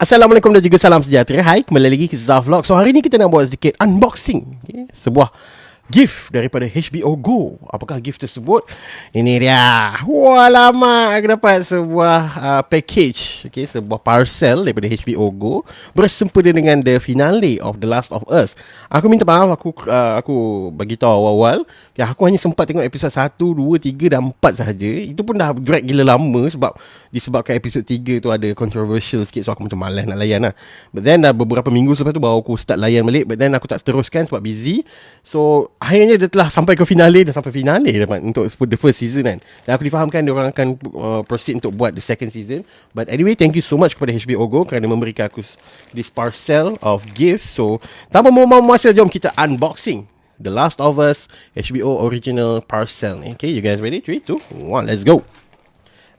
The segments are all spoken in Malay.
Assalamualaikum dan juga salam sejahtera. Hai, kembali lagi ke Zhaf Vlog. So hari ni kita nak buat sedikit unboxing, okay? Sebuah gift daripada HBO Go. Apakah gift tersebut? Ini dia. Wah, lama aku dapat sebuah package, okay? Sebuah parcel daripada HBO Go bersempena dengan the finale of The Last of Us. Aku minta maaf, aku bagi tahu awal-awal, ya, aku hanya sempat tengok episod 1, 2, 3 dan 4 sahaja. Itu pun dah drag gila lama sebab disebabkan episod 3 tu ada controversial sikit, so aku macam malas nak layan lah. But then beberapa minggu selepas tu baru aku start layan balik, but then aku tak teruskan sebab busy. So akhirnya dia telah sampai ke finale, dah sampai finale dapat untuk the first season kan. Dan aku difahamkan dia orang akan proceed untuk buat the second season. But anyway, thank you so much kepada HBO Go kerana memberikan aku this parcel of gifts. So tanpa membuang masa, jom kita unboxing The Last of Us HBO original parcel ni. Okay, you guys ready? 3, 2, 1, let's go.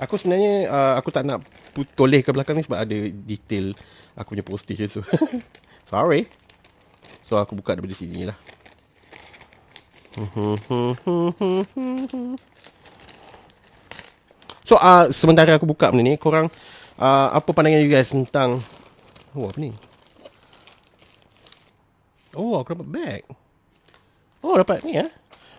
Aku sebenarnya aku tak nak toleh ke belakang ni sebab ada detail aku punya postage tu. Sorry. So aku buka daripada sini lah. So sementara aku buka benda ni, korang apa pandangan you guys tentang apa ni? Aku dapat bag. Dapat ni ya.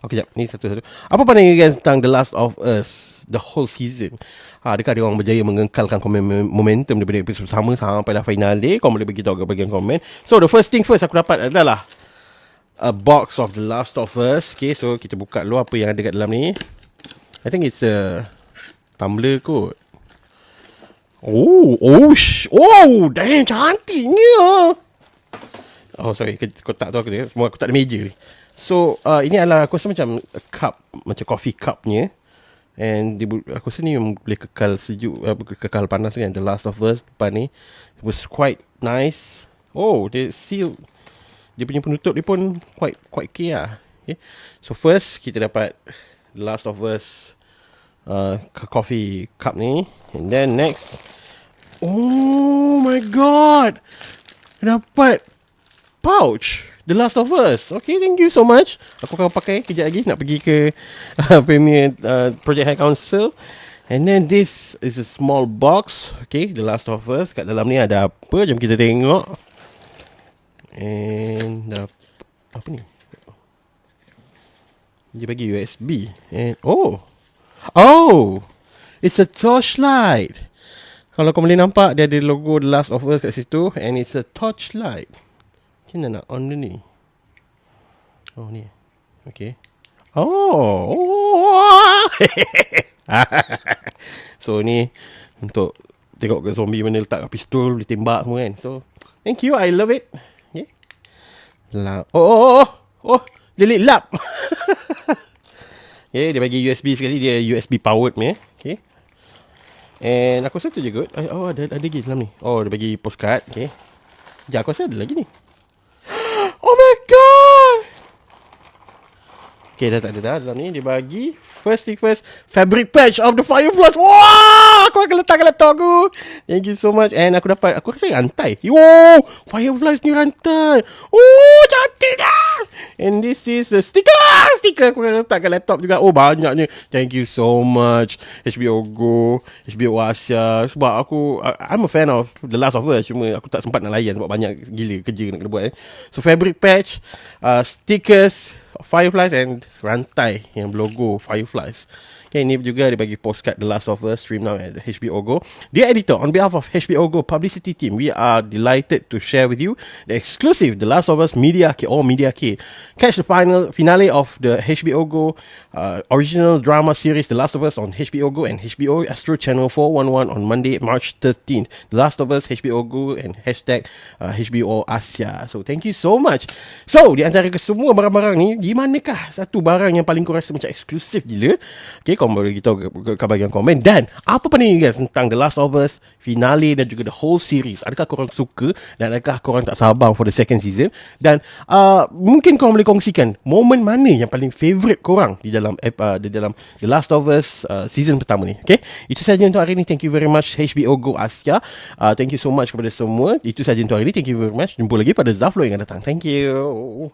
Okay, jap. Ni satu-satu. Apa pandangan you guys tentang The Last of Us, the whole season? Adakah dia orang berjaya mengekalkan momentum daripada episod pertama sampai lah finale? Korang boleh beritahu ke bahagian komen. So, the first thing first aku dapat adalah a box of The Last of Us. Okay, so kita buka dulu apa yang ada kat dalam ni. I think it's a tumbler kot. Damn, cantiknya. Sorry, kotak tu aku tengok. Semua kotak ada meja ni. So, ini adalah aku rasa macam a cup, macam coffee cupnya. And aku rasa ni boleh kekal sejuk, kekal panas kan. The Last of Us depan ni, it was quite nice. Dia seal, dia punya penutup dia pun quite okay lah. Okay. So first kita dapat The Last of Us coffee cup ni. And then next, oh my god, dapat pouch The Last of Us. Okay, thank you so much. Aku akan pakai kejap lagi nak pergi ke Premier Project High Council. And then this is a small box. Okay, The Last of Us. Kat dalam ni ada apa? Jom kita tengok. And apa ni? Dia bagi USB. And it's a torchlight. Kalau kau boleh nampak, dia ada logo The Last of Us kat situ. And it's a torchlight. Macam mana nak on dia ni? Ni. Okay. So ni untuk tengok ke zombie mana letak pistol, ditembak semua kan. So thank you, I love it. Okay. Dia lit lap. Okay, dia bagi USB sekali, dia USB powered ni. Okay. And aku rasa tu je kot. Ada lagi dalam ni. Dia bagi postcard. Okay. Sekejap, aku rasa ada lagi ni. Oh my god. Okay, dah tak ada dah dalam ni. Dia bagi first thing first, fabric patch of the Fireflies. Wah, aku akan letak kat laptop aku. Thank you so much. And aku rasa rantai. Fireflies ni rantai. Cantik dah. And this is a sticker aku akan letak kat laptop juga. Banyaknya. Thank you so much HBO Go, HBO Asia. Sebab I'm a fan of The Last of Us. Cuma aku tak sempat nak layan sebab banyak gila kerja nak kena buat. So fabric patch, stickers, Fireflies and rantai yang logo Fireflies. Okay, ini juga dia bagi postcard The Last of Us, stream now at HBO Go. Dear editor, on behalf of HBO Go publicity team, we are delighted to share with you the exclusive The Last of Us Media Kit. Catch the finale of the HBO Go original drama series The Last of Us on HBO Go and HBO Astro Channel 411 on Monday, March 13th. The Last of Us HBO Go and hashtag HBO Asia. So thank you so much. So di antara kesemua barang-barang ni, di manakah satu barang yang paling kau rasa macam eksklusif gila? Okay, kau boleh beritahu ke bahagian komen. Dan apa pandangan guys tentang The Last of Us finale dan juga the whole series? Adakah korang suka dan adakah korang tak sabar for the second season? Dan mungkin korang boleh kongsikan momen mana yang paling favourite korang di dalam The Last of Us season pertama ni. Okay, itu sahaja untuk hari ni. Thank you very much HBO Go Asia. Thank you so much kepada semua. Itu sahaja untuk hari ni. Thank you very much. Jumpa lagi pada Zhaf Vlog yang akan datang. Thank you.